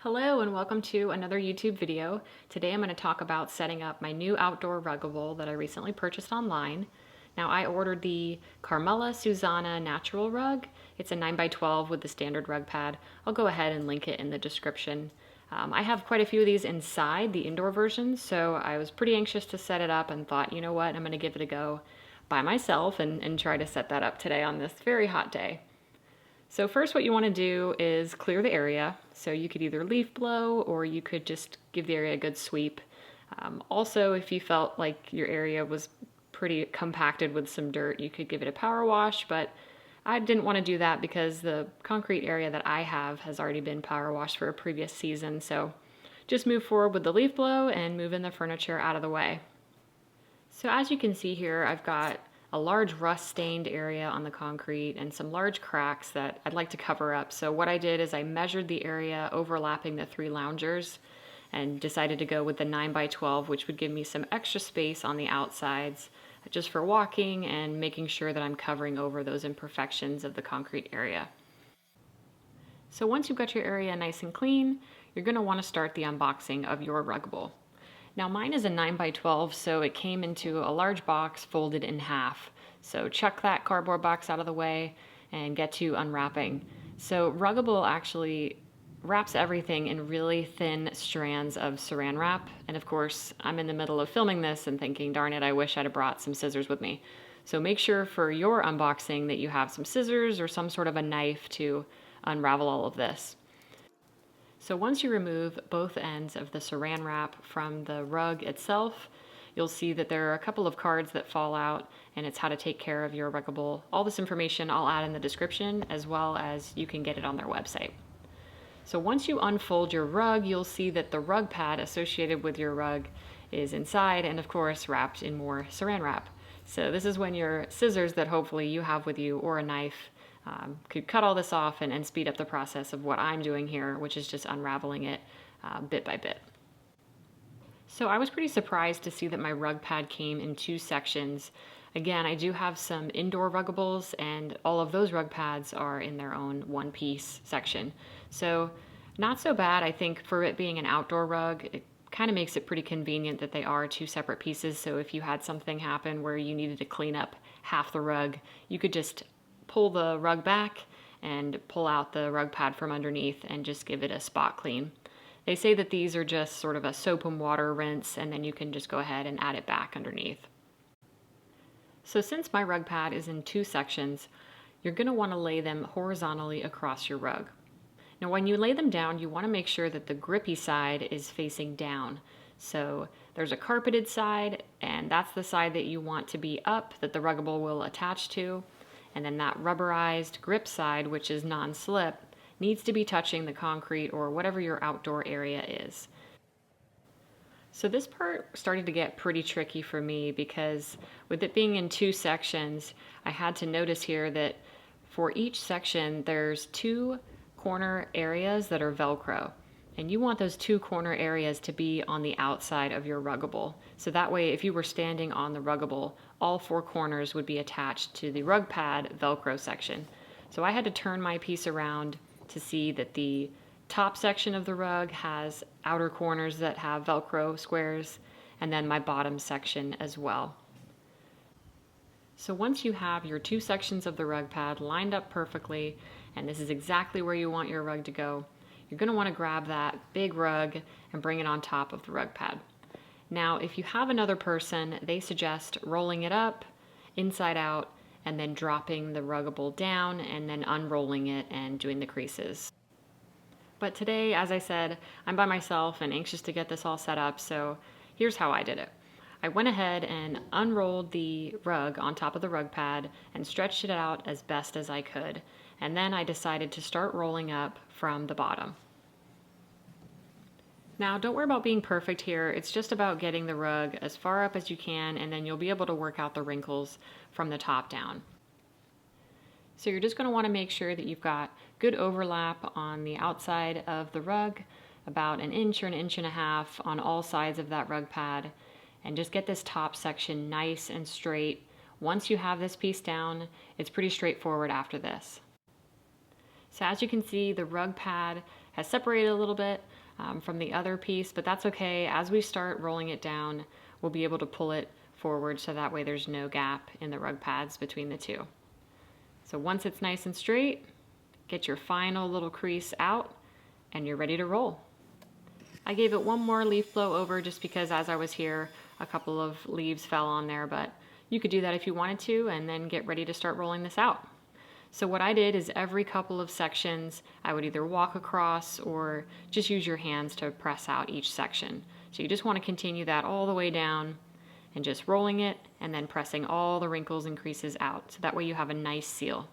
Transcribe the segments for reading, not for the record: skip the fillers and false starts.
Hello and welcome to another YouTube video. Today I'm going to talk about setting up my new outdoor ruggable that I recently purchased online. Now I ordered the Carmela Suzani natural rug. It's a 9x12 with the standard rug pad. I'll go ahead and link it in the description. I have quite a few of these inside the indoor version, so I was pretty anxious to set it up and thought, you know what, I'm going to give it a go by myself and try to set that up today on this very hot day. So first what you want to do is clear the area. So you could either leaf blow or you could just give the area a good sweep. Also, if you felt like your area was pretty compacted with some dirt, you could give it a power wash, but I didn't want to do that because the concrete area that I have has already been power washed for a previous season. So just move forward with the leaf blow and moving the furniture out of the way. So as you can see here, I've got a large rust-stained area on the concrete and some large cracks that I'd like to cover up. So what I did is I measured the area overlapping the 3 loungers and decided to go with the 9x12, which would give me some extra space on the outsides just for walking and making sure that I'm covering over those imperfections of the concrete area. So once you've got your area nice and clean, you're going to want to start the unboxing of your ruggable. Now mine is a 9x12, so it came into a large box folded in half. So chuck that cardboard box out of the way and get to unwrapping. So Ruggable actually wraps everything in really thin strands of saran wrap. And of course, I'm in the middle of filming this and thinking, darn it, I wish I'd have brought some scissors with me. So make sure for your unboxing that you have some scissors or some sort of a knife to unravel all of this. So once you remove both ends of the saran wrap from the rug itself, you'll see that there are a couple of cards that fall out, and it's how to take care of your ruggable. All this information I'll add in the description, as well as you can get it on their website. So once you unfold your rug, you'll see that the rug pad associated with your rug is inside and of course wrapped in more saran wrap. So this is when your scissors that hopefully you have with you or a knife could cut all this off and speed up the process of what I'm doing here, which is just unraveling it bit by bit. So I was pretty surprised to see that my rug pad came in 2 sections. Again, I do have some indoor ruggables, and all of those rug pads are in their own one-piece section. So not so bad. I think for it being an outdoor rug, it kind of makes it pretty convenient that they are 2 separate pieces. So if you had something happen where you needed to clean up half the rug, you could just pull the rug back and pull out the rug pad from underneath and just give it a spot clean. They say that these are just sort of a soap and water rinse, and then you can just go ahead and add it back underneath. So since my rug pad is in 2 sections, you're going to want to lay them horizontally across your rug. Now when you lay them down, you want to make sure that the grippy side is facing down. So there's a carpeted side, and that's the side that you want to be up, that the ruggable will attach to. And then that rubberized grip side, which is non-slip, needs to be touching the concrete or whatever your outdoor area is. So this part started to get pretty tricky for me because with it being in 2 sections, I had to notice here that for each section, there's 2 corner areas that are Velcro. And you want those 2 corner areas to be on the outside of your ruggable. So that way, if you were standing on the ruggable, all 4 corners would be attached to the rug pad Velcro section. So I had to turn my piece around to see that the top section of the rug has outer corners that have Velcro squares, and then my bottom section as well. So once you have your 2 sections of the rug pad lined up perfectly, and this is exactly where you want your rug to go, you're going to want to grab that big rug and bring it on top of the rug pad. Now, if you have another person, they suggest rolling it up, inside out, and then dropping the ruggable down and then unrolling it and doing the creases. But today, as I said, I'm by myself and anxious to get this all set up, so here's how I did it. I went ahead and unrolled the rug on top of the rug pad and stretched it out as best as I could. And then I decided to start rolling up from the bottom. Now, don't worry about being perfect here. It's just about getting the rug as far up as you can, and then you'll be able to work out the wrinkles from the top down. So you're just going to want to make sure that you've got good overlap on the outside of the rug, about 1 inch or 1.5 inches on all sides of that rug pad, and just get this top section nice and straight. Once you have this piece down, it's pretty straightforward after this. So as you can see, the rug pad has separated a little bit from the other piece, but that's okay. As we start rolling it down, we'll be able to pull it forward so that way there's no gap in the rug pads between the two. So once it's nice and straight, get your final little crease out and you're ready to roll. I gave it one more leaf blow over just because as I was here, a couple of leaves fell on there, but you could do that if you wanted to and then get ready to start rolling this out. So what I did is every couple of sections, I would either walk across or just use your hands to press out each section. So you just want to continue that all the way down and just rolling it and then pressing all the wrinkles and creases out. So that way you have a nice seal.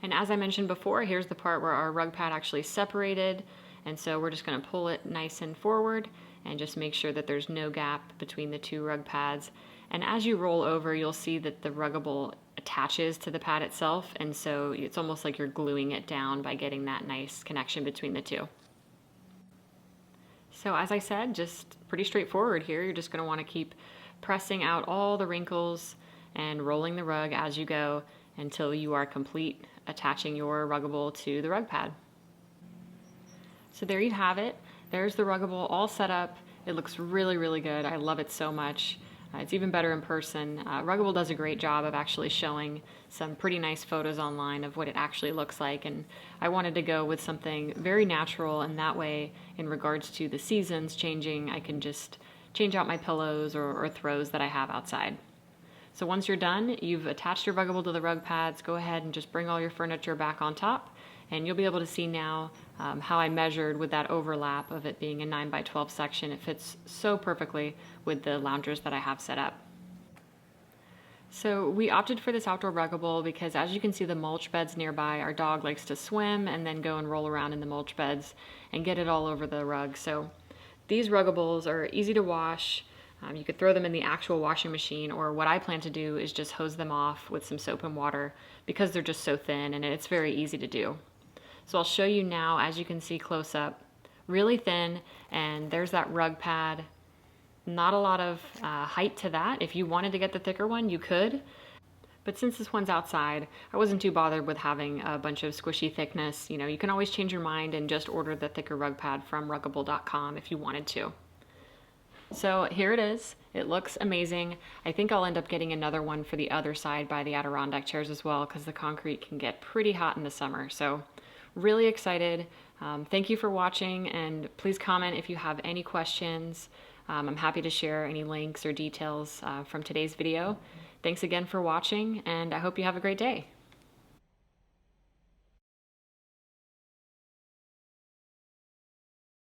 And as I mentioned before, here's the part where our rug pad actually separated. And so we're just going to pull it nice and forward and just make sure that there's no gap between the two rug pads. And as you roll over, you'll see that the Ruggable attaches to the pad itself, and so it's almost like you're gluing it down by getting that nice connection between the two. So as I said, just pretty straightforward here. You're just going to want to keep pressing out all the wrinkles and rolling the rug as you go until you are complete attaching your Ruggable to the rug pad. So there you have it. There's the Ruggable all set up. It looks really, really good. I love it so much. It's even better in person. Ruggable does a great job of actually showing some pretty nice photos online of what it actually looks like, and I wanted to go with something very natural, and that way, in regards to the seasons changing, I can just change out my pillows or throws that I have outside. So once you're done, you've attached your Ruggable to the rug pads, go ahead and just bring all your furniture back on top, and you'll be able to see now how I measured with that overlap of it being a 9x12 section. It fits so perfectly with the loungers that I have set up. So we opted for this Outdoor Ruggable because, as you can see the mulch beds nearby, our dog likes to swim and then go and roll around in the mulch beds and get it all over the rug. So these Ruggables are easy to wash. You could throw them in the actual washing machine, or what I plan to do is just hose them off with some soap and water because they're just so thin and it's very easy to do. So I'll show you now, as you can see close up, really thin, and there's that rug pad. Not a lot of height to that. If you wanted to get the thicker one, you could. But since this one's outside, I wasn't too bothered with having a bunch of squishy thickness. You know, you can always change your mind and just order the thicker rug pad from ruggable.com if you wanted to. So here it is. It looks amazing. I think I'll end up getting another one for the other side by the Adirondack chairs as well, because the concrete can get pretty hot in the summer. So really excited. Thank you for watching, and please comment if you have any questions. I'm happy to share any links or details from today's video. Thanks again for watching, and I hope you have a great day.